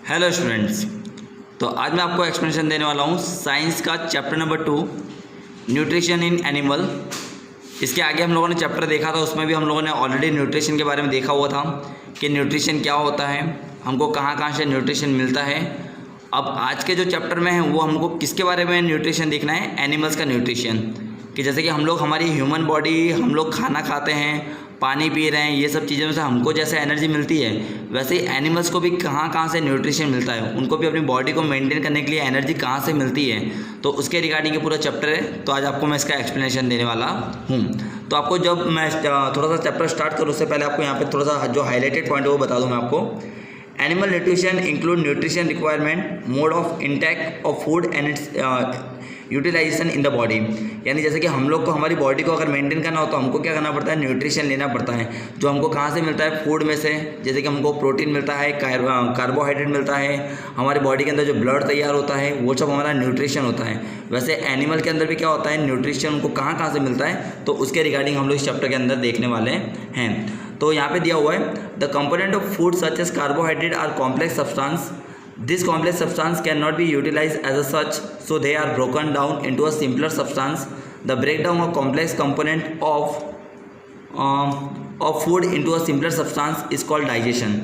Hello students. तो आज मैं आपको एक्सप्लेनेशन देने वाला हूँ साइंस का chapter number 2 nutrition in animal. इसके आगे हम लोगों ने चैप्टर देखा था, उसमें भी हम लोगों ने ऑलरेडी न्यूट्रिशन के बारे में देखा हुआ था कि न्यूट्रिशन क्या होता है, हमको कहाँ कहाँ से न्यूट्रिशन मिलता है। अब आज के जो चैप्टर में है वो हमको किसके बारे में न्यूट्रिशन देखना है, एनिमल्स का न्यूट्रिशन। कि जैसे कि हम लोग हमारी ह्यूमन बॉडी, हम लोग खाना खाते हैं, पानी पी रहे हैं, ये सब चीज़ों से हमको जैसे एनर्जी मिलती है वैसे ही एनिमल्स को भी कहाँ कहाँ से न्यूट्रिशन मिलता है, उनको भी अपनी बॉडी को मेंटेन करने के लिए एनर्जी कहाँ से मिलती है। तो उसके रिगार्डिंग ये पूरा चैप्टर है। तो आज आपको मैं इसका एक्सप्लेनेशन देने वाला हूँ। तो आपको जब मैं थोड़ा सा चैप्टर स्टार्ट करूँ उससे पहले आपको यहाँ पर थोड़ा सा जो हाईलाइटेड पॉइंट है वो बता दूँ मैं आपको। Animal nutrition include nutrition requirement, mode of intake of food and its utilisation in the body. यानी जैसे कि हम लोग को हमारी बॉडी को अगर मेंटेन करना हो तो हमको क्या करना पड़ता है, न्यूट्रिशन लेना पड़ता है, जो हमको कहाँ से मिलता है, फूड में से। जैसे कि हमको प्रोटीन मिलता है, कार्बोहाइड्रेट मिलता है, हमारी बॉडी के अंदर जो ब्लड तैयार होता है वो सब हमारा न्यूट्रिशन होता है। वैसे एनिमल के अंदर भी क्या होता है, न्यूट्रिशन उनको कहाँ कहाँ से मिलता है, तो उसके रिगार्डिंग हम लोग इस चैप्टर के अंदर देखने वाले हैं। तो यहाँ पे दिया हुआ है the component of food such as carbohydrate are complex substance. This complex substance cannot be utilized as a such, so they are broken down into a simpler substance. The breakdown of complex component of food into a simpler substance is called digestion.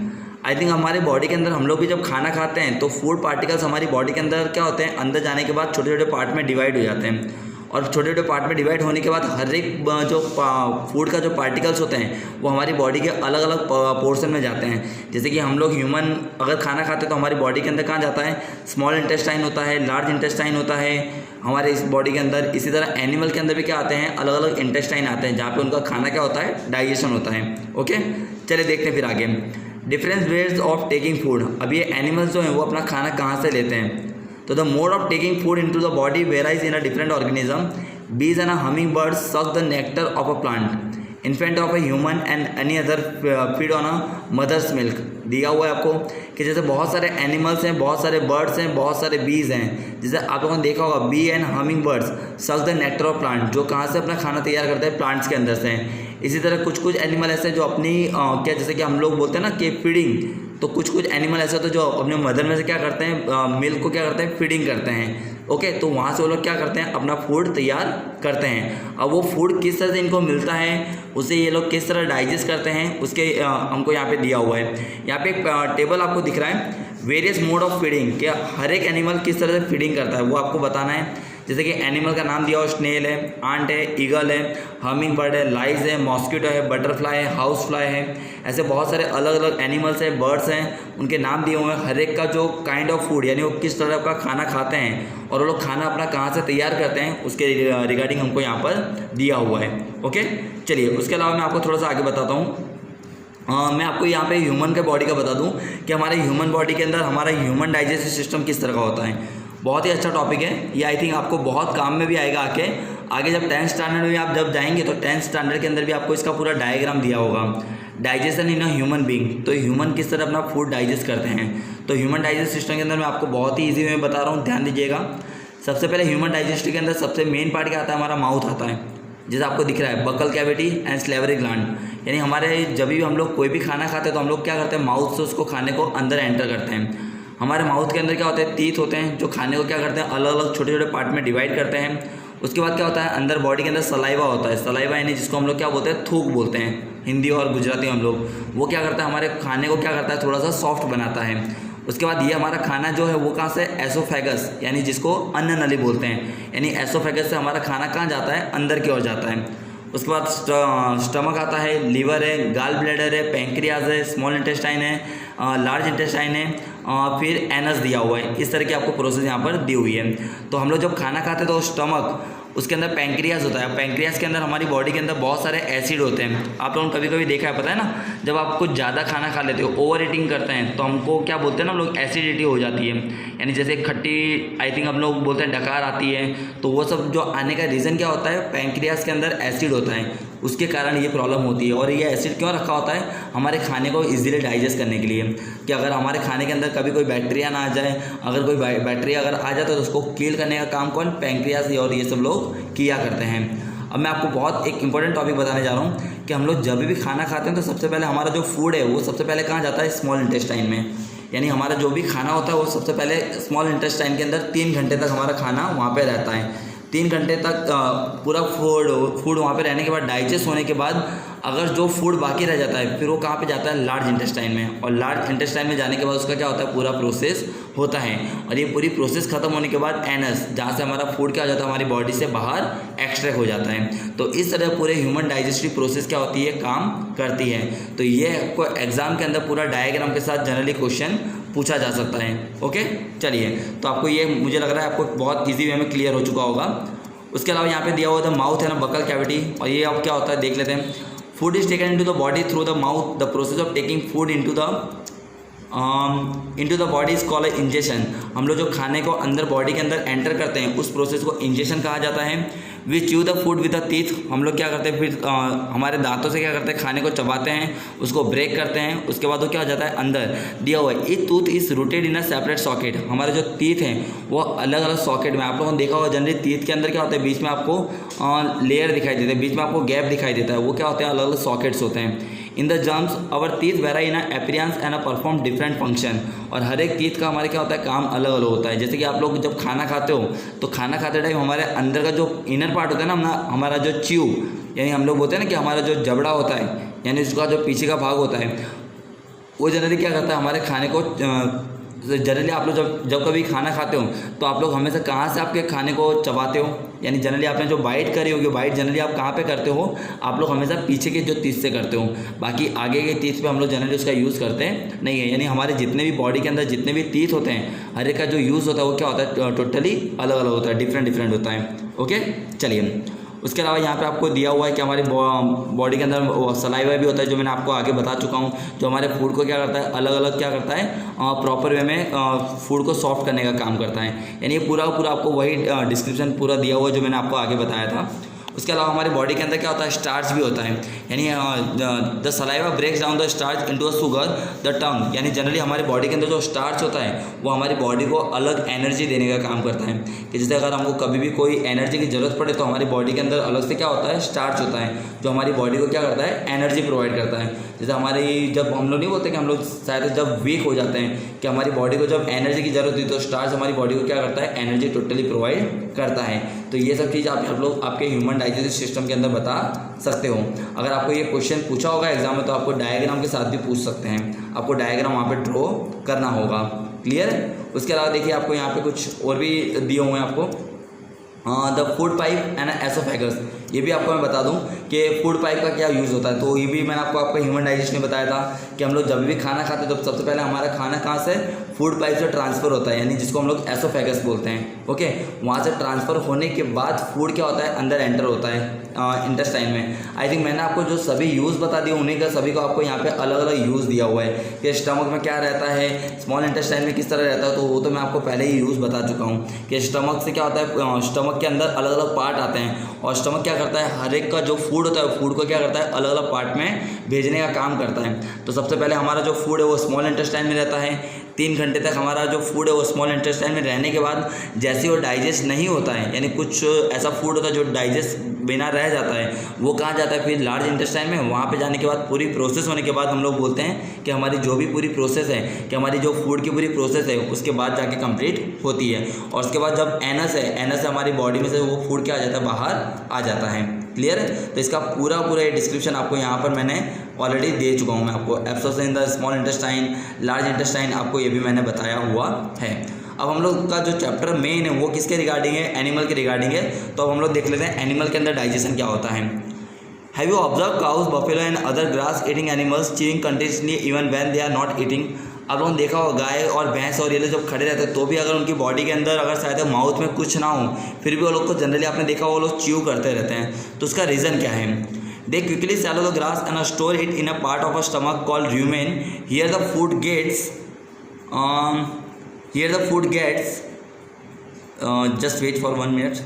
I think हमारे body के अंदर हम लोग भी जब खाना खाते हैं तो फूड पार्टिकल्स हमारी बॉडी के अंदर क्या होते हैं, अंदर जाने के बाद छोटे छोटे पार्ट में डिवाइड हो जाते हैं। और छोटे छोटे पार्ट में डिवाइड होने के बाद हर एक जो फूड का जो पार्टिकल्स होते हैं वो हमारी बॉडी के अलग अलग पोर्शन में जाते हैं। जैसे कि हम लोग ह्यूमन अगर खाना खाते हैं तो हमारी बॉडी के अंदर कहाँ जाता है, स्मॉल इंटेस्टाइन होता है, लार्ज इंटेस्टाइन होता है हमारे इस बॉडी के अंदर। इसी तरह एनिमल के अंदर भी क्या आते हैं, अलग अलग इंटेस्टाइन आते हैं जहाँ पे उनका खाना क्या होता है, डाइजेशन होता है। ओके, चलिए देखते हैं फिर आगे different ways of taking food. अब ये एनिमल्स जो हैं वो अपना खाना कहाँ से लेते हैं, तो the mode of taking food into the body varies in a different organism. Bees and a hummingbird suck the nectar of a plant. Infant of a human and any other feed on a mother's milk. दिया हुआ है आपको कि जैसे बहुत सारे animals हैं, बहुत सारे बर्ड्स हैं, बहुत सारे बीज हैं। जैसे आप लोगों ने देखा होगा B and humming birds suck the nectar of plant, जो कहाँ से अपना खाना तैयार करते हैं, प्लांट्स के अंदर से। इसी तरह कुछ कुछ एनिमल ऐसे जो अपनी क्या जैसे कि हम लोग बोलते हैं ना कि फीडिंग, तो कुछ कुछ एनिमल ऐसे होते हैं जो अपने मदर में से क्या करते हैं, मिल्क को क्या करते हैं, फीडिंग करते हैं। ओके, तो वहाँ से वो लोग क्या करते हैं, अपना फूड तैयार करते हैं। अब वो फूड किस तरह से इनको मिलता है, उसे ये लोग किस तरह डाइजेस्ट करते हैं, उसके हमको यहाँ पे दिया हुआ है। यहाँ पे एक टेबल आपको दिख रहा है, वेरियस मोड ऑफ फीडिंग, क्या हर एक एनिमल किस तरह से फीडिंग करता है वो आपको बताना है। जैसे कि एनिमल का नाम दिया हो, स्नेल है, आंट है, ईगल है, हमिंग बर्ड है, लाइज है, मॉस्किटो है, बटरफ्लाई है, हाउस फ्लाई है। ऐसे बहुत सारे अलग अलग एनिमल्स हैं, बर्ड्स हैं, उनके नाम दिए हुए हैं। हर एक का जो काइंड ऑफ फूड यानी वो किस तरह का खाना खाते हैं और वो लोग खाना अपना कहाँ से तैयार करते हैं उसके रिगार्डिंग हमको यहाँ पर दिया हुआ है। ओके, चलिए उसके अलावा मैं आपको थोड़ा सा आगे बताता हूँ। मैं आपको यहाँ पे ह्यूमन के बॉडी का बता दूँ कि हमारे ह्यूमन बॉडी के अंदर हमारा ह्यूमन डाइजेस्टिव सिस्टम किस तरह का होता है। बहुत ही अच्छा टॉपिक है ये, आई थिंक आपको बहुत काम में भी आएगा आगे जब 10th स्टैंडर्ड में आप जब जाएंगे तो 10th स्टैंडर्ड के अंदर भी आपको इसका पूरा डायग्राम दिया होगा, digestion in a human being. तो ह्यूमन किस तरह अपना फूड डाइजेस्ट करते हैं, तो ह्यूमन डाइजेस्ट सिस्टम के अंदर मैं आपको बहुत ही ईजी में बता रहा हूँ, ध्यान दीजिएगा। सबसे पहले ह्यूमन डाइजेस्टिव के अंदर सबसे मेन पार्ट क्या आता है, हमारा माउथ आता है, जैसे आपको दिख रहा है buccal cavity and salivary gland. यानी हमारे जब भी हम लोग कोई भी खाना खाते हैं तो हम लोग क्या करते हैं, माउथ से उसको खाने को अंदर एंटर करते हैं। हमारे माउथ के अंदर क्या होते हैं, टीथ होते हैं जो खाने को क्या करते हैं, अलग अलग छोटे छोटे पार्ट में डिवाइड करते हैं। उसके बाद क्या होता है, अंदर बॉडी के अंदर सलाइवा होता है। सलाइवा यानी जिसको हम लोग क्या बोलते हैं, थूक बोलते हैं हिंदी और गुजराती में हम लोग। वो क्या करता है, हमारे खाने को क्या करता है, थोड़ा सा सॉफ्ट बनाता है। उसके बाद ये हमारा खाना जो है वो कहाँ से, एसोफेगस यानी जिसको अन्न नली बोलते हैं, यानी एसोफेगस से हमारा खाना कहाँ जाता है, अंदर की ओर जाता है। उसके बाद स्टमक आता है, लीवर है, गाल ब्लैडर है, पैंक्रियाज है, स्मॉल इंटेस्टाइन है, लार्ज इंटेस्टाइन है, फिर एनस दिया हुआ है। इस तरह की आपको प्रोसेस यहाँ पर दी हुई है। तो हम लोग जब खाना खाते हैं तो स्टमक, उसके अंदर पैंक्रियाज होता है। पैंक्रियाज के अंदर हमारी बॉडी के अंदर बहुत सारे एसिड होते हैं। आप लोगों ने कभी कभी देखा है, पता है ना, जब आप कुछ ज़्यादा खाना खा लेते हो, ओवर ईटिंग करते हैं, तो हमको क्या बोलते हैं ना हम लोग, एसिडिटी हो जाती है। यानी जैसे खट्टी, आई थिंक हम लोग बोलते हैं डकार आती है, तो वो सब जो आने का रीज़न क्या होता है, पैंक्रियाज के अंदर एसिड होता है, उसके कारण ये प्रॉब्लम होती है। और ये एसिड क्यों रखा होता है, हमारे खाने को इजीली डाइजेस्ट करने के लिए, कि अगर हमारे खाने के अंदर कभी कोई बैक्टीरिया ना आ जाए, अगर कोई बैक्टीरिया अगर आ जाता है तो उसको किल करने का काम कौन, पैंक्रियाज और ये सब लोग किया करते हैं। अब मैं आपको बहुत एक इंपॉर्टेंट टॉपिक बताने जा रहा हूँ कि हम लोग जब भी खाना खाते हैं तो सबसे पहले हमारा जो फूड है वो सबसे पहले कहाँ जाता है, स्मॉल इंटेस्टाइन में। यानी हमारा जो भी खाना होता है वो सबसे पहले स्मॉल इंटेस्टाइन के अंदर 3 घंटे तक हमारा खाना वहाँ पे रहता है। 3 घंटे तक पूरा फूड वहाँ पे रहने के बाद डाइजेस्ट होने के बाद अगर जो फूड बाकी रह जाता है फिर वो कहाँ पे जाता है, लार्ज इंटेस्टाइन में। और लार्ज इंटेस्टाइन में जाने के बाद उसका क्या होता है, पूरा प्रोसेस होता है। और ये पूरी प्रोसेस खत्म होने के बाद एनस, जहाँ से हमारा फूड क्या हो जाता है, हमारी बॉडी से बाहर एक्सट्रैक्ट हो जाता है। तो इस तरह पूरे ह्यूमन डाइजेस्टिव प्रोसेस क्या होती है, काम करती है। तो ये आपको एग्जाम के अंदर पूरा डायग्राम के साथ जनरली क्वेश्चन पूछा जा सकता है। ओके, चलिए, तो आपको ये मुझे लग रहा है आपको बहुत ईजी वे में क्लियर हो चुका होगा। उसके अलावा यहाँ पे दिया हुआ था माउथ है ना, बकल कैविटी, और ये अब क्या होता है देख लेते हैं। Food is taken into the body through the mouth. The process of taking food into the body is called ingestion. हम लोग जो खाने को अंदर बॉडी के अंदर एंटर करते हैं उस प्रोसेस को इंजेशन कहा जाता है। We chew the food with the teeth. हम लोग क्या करते हैं, फिर हमारे दांतों से क्या करते हैं, खाने को चबाते हैं, उसको ब्रेक करते हैं, उसके बाद वो क्या हो जाता है, अंदर दिया हुआ है। इस tooth is rooted in a separate socket. हमारे जो टीथ हैं वो अलग अलग सॉकेट में, आप लोगों ने देखा होगा जनरली टीथ के अंदर क्या होता है, बीच में आपको लेयर दिखाई देते हैं, बीच में आपको गैप दिखाई देता है, वो क्या होते हैं, अलग अलग सॉकेट्स होते हैं। In the germs our teeth वेराई in appearance and perform different function. और हर एक टीथ का हमारे क्या होता है, काम अलग अलग होता है। जैसे कि आप लोग जब खाना खाते हो तो खाना खाते टाइम हमारे अंदर का जो इनर पार्ट होता है ना, हमारा जो च्यू, यानी हम लोग बोलते हैं ना कि हमारा जो जबड़ा होता है, यानी उसका जो पीछे का भाग होता है, वो जनरली क्या करता है, हमारे खाने को जनरली आप लोग जब कभी खाना खाते हो तो आप लोग हमेशा कहाँ से आपके खाने को चबाते हो, यानी जनरली आपने जो बाइट करी होगी, बाइट जनरली आप कहाँ पे करते हो, आप लोग हमेशा पीछे के जो टीथ से करते हो। बाकी आगे के टीथ पे हम लोग जनरली उसका यूज़ करते हैं नहीं है। यानी हमारे जितने भी बॉडी के अंदर जितने भी टीथ होते हैं, हर एक का जो यूज़ होता है वो क्या होता है, टोटली अलग अलग होता है, डिफरेंट होता है। ओके, चलिए, उसके अलावा यहाँ पे आपको दिया हुआ है कि हमारी बॉडी के अंदर सलाइवा भी होता है, जो मैंने आपको आगे बता चुका हूँ, जो हमारे फूड को क्या करता है, अलग अलग क्या करता है, प्रॉपर वे में फूड को सॉफ्ट करने का काम करता है। यानी ये पूरा आपको वही डिस्क्रिप्शन पूरा दिया हुआ है जो मैंने आपको आगे बताया था। उसके अलावा हमारी बॉडी के अंदर क्या होता है, स्टार्च भी होता है। यानी the saliva breaks down the starch into a sugar the tongue. यानी जनरली हमारी बॉडी के अंदर जो स्टार्च होता है वो हमारी बॉडी को अलग एनर्जी देने का काम करता है। कि जैसे अगर हमको कभी भी कोई एनर्जी की ज़रूरत पड़े तो हमारी बॉडी के अंदर अलग से क्या होता है, स्टार्च होता है, जो हमारी बॉडी को क्या करता है, एनर्जी प्रोवाइड करता है। जैसे हमारी जब हम लोग नहीं बोलते कि हम लोग शायद जब वीक हो जाते हैं कि हमारी बॉडी को जब एनर्जी की ज़रूरत होती है तो स्टार्च हमारी बॉडी को क्या करता है, एनर्जी टोटली प्रोवाइड करता है। तो ये सब चीज़ आप लोग आपके ह्यूमन डाइजेस्टिव सिस्टम के अंदर बता सकते हो। अगर आपको ये क्वेश्चन पूछा होगा एग्जाम में तो आपको डायग्राम के साथ भी पूछ सकते हैं, आपको डायग्राम वहाँ पे ड्रॉ करना होगा। क्लियर है? उसके अलावा देखिए आपको यहाँ पे कुछ और भी दिए हुए हैं आपको, the food pipe and oesophagus. ये भी आपको मैं बता दूं कि फूड पाइप का क्या यूज़ होता है। तो ये भी मैंने आपको ह्यूमन डाइजेशन में बताया था कि हम लोग जब भी खाना खाते हैं तो सबसे पहले हमारा खाना कहाँ से, फूड पाइप से ट्रांसफ़र होता है, यानी जिसको हम लोग एसोफेगस बोलते हैं। ओके, वहाँ से ट्रांसफ़र होने के बाद फूड क्या होता है, अंदर एंटर होता है इंटेस्टाइन में। आई थिंक मैंने आपको जो सभी यूज़ बता दिए उन्हीं का सभी को आपको यहाँ पे अलग अलग यूज़ दिया हुआ है कि स्टमक में क्या रहता है, स्मॉल इंटेस्टाइन में किस तरह रहता है, तो वो तो मैं आपको पहले ही यूज़ बता चुका हूँ कि स्टमक से क्या होता है, स्टमक के अंदर अलग अलग पार्ट आते हैं और स्टमक क्या करता है, हर एक का जो फूड होता है फूड को क्या करता है, अलग अलग पार्ट में भेजने का काम करता है। तो सबसे पहले हमारा जो फूड है वो स्मॉल इंटेस्टाइन में रहता है। 3 घंटे तक हमारा जो फूड है वो स्मॉल इंटेस्टाइन में रहने के बाद जैसे वो डाइजेस्ट नहीं होता है, यानी कुछ ऐसा फूड होता है जो डाइजेस्ट बिना रह जाता है, वो कहाँ जाता है, फिर लार्ज इंटेस्टाइन में। वहाँ पे जाने के बाद पूरी प्रोसेस होने के बाद हम लोग बोलते हैं कि हमारी जो भी पूरी प्रोसेस है, कि हमारी जो फूड की पूरी प्रोसेस है उसके बाद जाके कंप्लीट होती है। और उसके बाद जब एनस है, एनस से हमारी बॉडी में से वो फूड क्या आ जाता है, बाहर आ जाता है। क्लियर है? तो इसका पूरा ये डिस्क्रिप्शन आपको यहाँ पर मैंने ऑलरेडी दे चुका हूँ मैं आपको। Absorption in the small intestine, large intestine, आपको ये भी मैंने बताया हुआ है। अब हम लोग का जो चैप्टर मेन है वो किसके रिगार्डिंग है, एनिमल के रिगार्डिंग है। तो अब हम लोग देख लेते हैं एनिमल के अंदर डाइजेशन क्या होता है। Have you observe cows, buffalo and other grass eating animals chewing continuously even when they are not eating. आप लोगों ने देखा हो गाय और भैंस और ये लोग जब खड़े रहते हैं तो भी अगर उनकी बॉडी के अंदर अगर शायद माउथ में कुछ ना हो फिर भी वो लोग को जनरली आपने देखा वो लोग च्यू करते रहते हैं। तो उसका रीज़न क्या है? दे quickly swallow the grass and store it in a part of a stomach called rumen. Here the food gets just wait for 1 minute.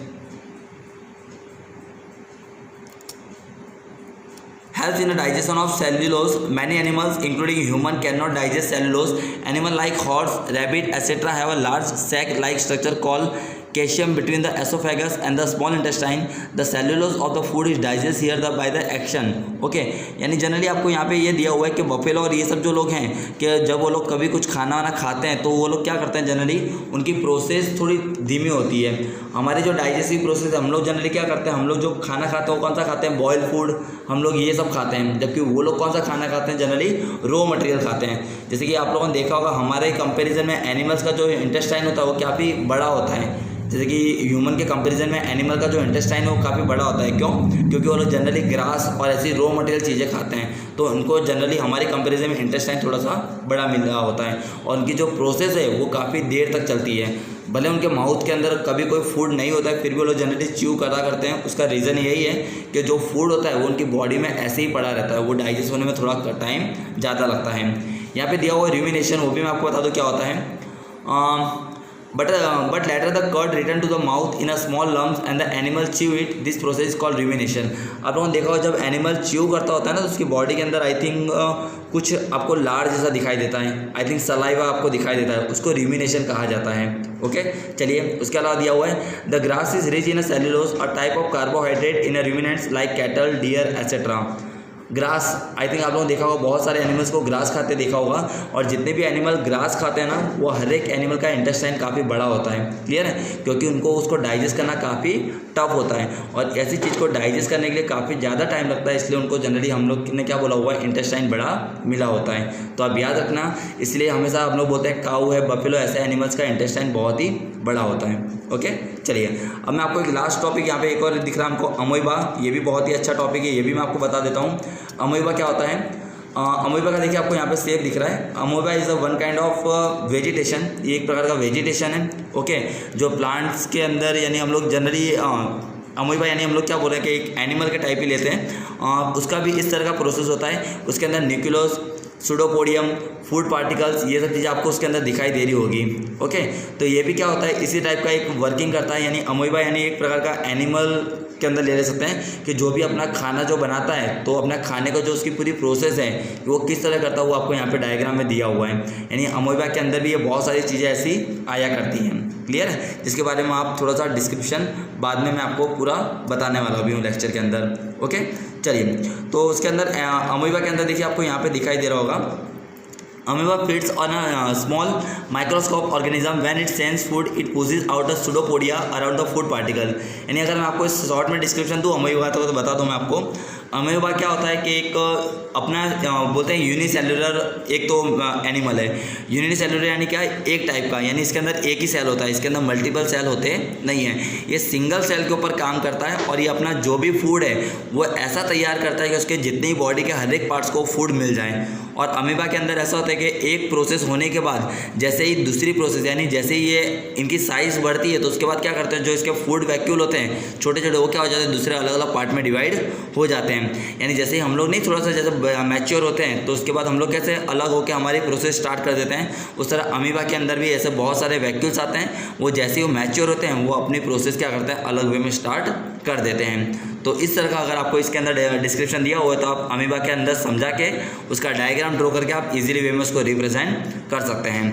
Helps in the digestion of cellulose. Many animals, including human, cannot digest cellulose. Animals like horse, rabbit, etc. have a large sac-like structure called calcium between the oesophagus and the small intestine, the cellulose of the food is digest here the by the action. Okay, यानी generally आपको यहाँ पे ये दिया हुआ है कि buffalo और ये सब जो लोग हैं कि जब वो लोग कभी कुछ खाना वाना खाते हैं तो वो लोग क्या करते हैं, जनरली उनकी प्रोसेस थोड़ी धीमी होती है। हमारी जो डाइजेस्टिव प्रोसेस हम लोग जनरली क्या करते हैं, हम लोग जो खाना खाते हैं वो कौन सा खाते हैं, बॉयल फूड, हम लोग ये सब खाते हैं, जबकि वो लोग कौन सा खाना खाते हैं, जनरली रॉ मटेरियल खाते हैं। जैसे कि आप लोगों ने देखा होगा हमारे कंपैरिजन में एनिमल्स का जो इंटेस्टाइन होता है वो काफ़ी बड़ा होता है। जैसे कि ह्यूमन के कंपैरिजन में एनिमल का जो इंटेस्टाइन है वो काफ़ी बड़ा होता है। क्यों? क्योंकि वो लोग जनरली ग्रास और ऐसी रॉ मटेरियल चीज़ें खाते हैं, तो उनको जनरली हमारे कंपैरिजन में इंटेस्टाइन थोड़ा सा बड़ा मिल रहा होता है और उनकी जो प्रोसेस है वो काफ़ी देर तक चलती है। भले उनके माउथ के अंदर कभी कोई फूड नहीं होता है फिर भी वो लोग जनरली च्यू करा करते हैं। उसका रीज़न यही है कि जो फूड होता है वो उनकी बॉडी में ऐसे ही पड़ा रहता है, वो डाइजेस्ट होने में थोड़ा टाइम ज़्यादा लगता है। यहाँ पे दिया हुआ रूमिनेशन, वो भी मैं आपको बता दूँ क्या होता है। But later the curd return to the mouth in a small lumps and the animal chew it. This process is called rumination. आप लोगों ने देखा होगा जब एनिमल च्यू करता होता है ना तो उसकी बॉडी के अंदर आई थिंक कुछ आपको लार जैसा दिखाई देता है, आई थिंक सलाइवा आपको दिखाई देता है, उसको रूमिनेशन कहा जाता है। ओके, चलिए उसके अलावा दिया हुआ है the grass is rich in a cellulose, a type of carbohydrate in a ruminants like cattle, deer etcetera. Grass, I think आप लोगों ने देखा होगा बहुत सारे एनिमल्स को ग्रास खाते देखा होगा, और जितने भी एनिमल ग्रास खाते हैं ना वो हर एक एनिमल का इंटेस्टाइन काफ़ी बड़ा होता है। क्लियर है? क्योंकि उनको उसको डाइजेस्ट करना काफ़ी टफ होता है और ऐसी चीज़ को डाइजेस्ट करने के लिए काफ़ी ज़्यादा टाइम लगता है, इसलिए उनको जनरली हम लोग ने क्या बोला हुआ है, इंटेस्टाइन बड़ा मिला होता है। तो आप याद रखना, इसलिए हमेशा हम लोग बोलते हैं काऊ है, बफेलो, ऐसे एनिमल्स का इंटेस्टाइन बहुत ही बड़ा होता है। ओके, चलिए अब मैं आपको एक लास्ट टॉपिक यहाँ पे एक और दिख रहा है हमको, अमोइबा। ये भी बहुत ही अच्छा टॉपिक है, ये भी मैं आपको बता देता हूँ। अमोइबा क्या होता है? अमोइबा का देखिए आपको यहाँ पे सेब दिख रहा है। Amoeba is a one kind of vegetation, ये एक प्रकार का वेजिटेशन है। ओके, जो प्लांट्स के अंदर यानी हम लोग जनरली अमोइबा यानी हम लोग क्या बोल रहे हैं कि एक एनिमल के टाइप ही लेते हैं, उसका भी इस तरह का प्रोसेस होता है। उसके अंदर न्यूक्लियस, सुडोपोडियम, फूड पार्टिकल्स, ये सब चीज़ें आपको उसके अंदर दिखाई दे रही होगी। ओके, तो ये भी क्या होता है, इसी टाइप का एक वर्किंग करता है। यानी अमोइबा यानी एक प्रकार का एनिमल के अंदर ले सकते हैं कि जो भी अपना खाना जो बनाता है तो अपना खाने का जो उसकी पूरी प्रोसेस है वो किस तरह करता है वो आपको यहाँ पे डायग्राम में दिया हुआ है। यानी अमोइबा के अंदर भी ये बहुत सारी चीज़ें ऐसी आया करती हैं। क्लियर है? जिसके बारे में आप थोड़ा सा डिस्क्रिप्शन बाद में मैं आपको पूरा बताने वाला भी हूँ लेक्चर के अंदर। ओके, चलिए तो उसके अंदर अमोइबा के अंदर देखिए आपको यहाँ पे दिखाई दे रहा होगा, Amoeba feeds on a small microscopic organism. When it sends food, it pushes out a pseudopodia around the food particle. यानी अगर मैं आपको इस शॉर्ट में डिस्क्रिप्शन दूँ अमोइबा तो बता दूँ मैं आपको। अमोइबा क्या होता है कि एक अपना बोलते हैं यूनिसेलुलर एक तो एनिमल है। यूनिसेलुलर यानी क्या, एक टाइप का, यानी इसके अंदर एक ही सेल होता है, इसके अंदर मल्टीपल सेल होते नहीं हैं। ये सिंगल सेल के ऊपर काम करता है और ये अपना जो भी फूड है वो ऐसा तैयार करता है कि उसके जितनी बॉडी के हर एक पार्ट्स को फूड मिल जाए। और अमीबा के अंदर ऐसा होता है कि एक प्रोसेस होने के बाद जैसे ही दूसरी प्रोसेस यानी जैसे ही ये इनकी साइज़ बढ़ती है तो उसके बाद क्या करते हैं, जो इसके फूड वैक्यूल होते हैं छोटे छोटे वो क्या हो जाते हैं, दूसरे अलग अलग पार्ट में डिवाइड हो जाते हैं। यानी जैसे ही हम लोग नहीं थोड़ा सा जैसे मैच्योर होते हैं तो उसके बाद हम लोग कैसे अलग होकर हमारी प्रोसेस स्टार्ट कर देते हैं, उस तरह अमीबा के अंदर भी ऐसे बहुत सारे वैक्यूल्स आते हैं। वो जैसे ही वो मैच्योर होते हैं वो अपनी प्रोसेस क्या करते हैं, अलग वे में स्टार्ट कर देते हैं। तो इस तरह का अगर आपको इसके अंदर डिस्क्रिप्शन दिया हुआ है तो आप अमीबा के अंदर समझा के उसका डायग्राम ड्रॉ करके आप इजीली वे में उसको रिप्रेजेंट कर सकते हैं।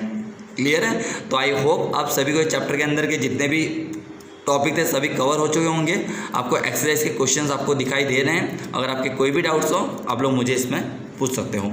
क्लियर है? तो आई होप आप सभी को चैप्टर के अंदर के जितने भी टॉपिक थे सभी कवर हो चुके होंगे। आपको एक्सरसाइज के क्वेश्चंस आपको दिखाई दे रहे हैं। अगर आपके कोई भी डाउट्स हो आप लोग मुझे इसमें पूछ सकते हो।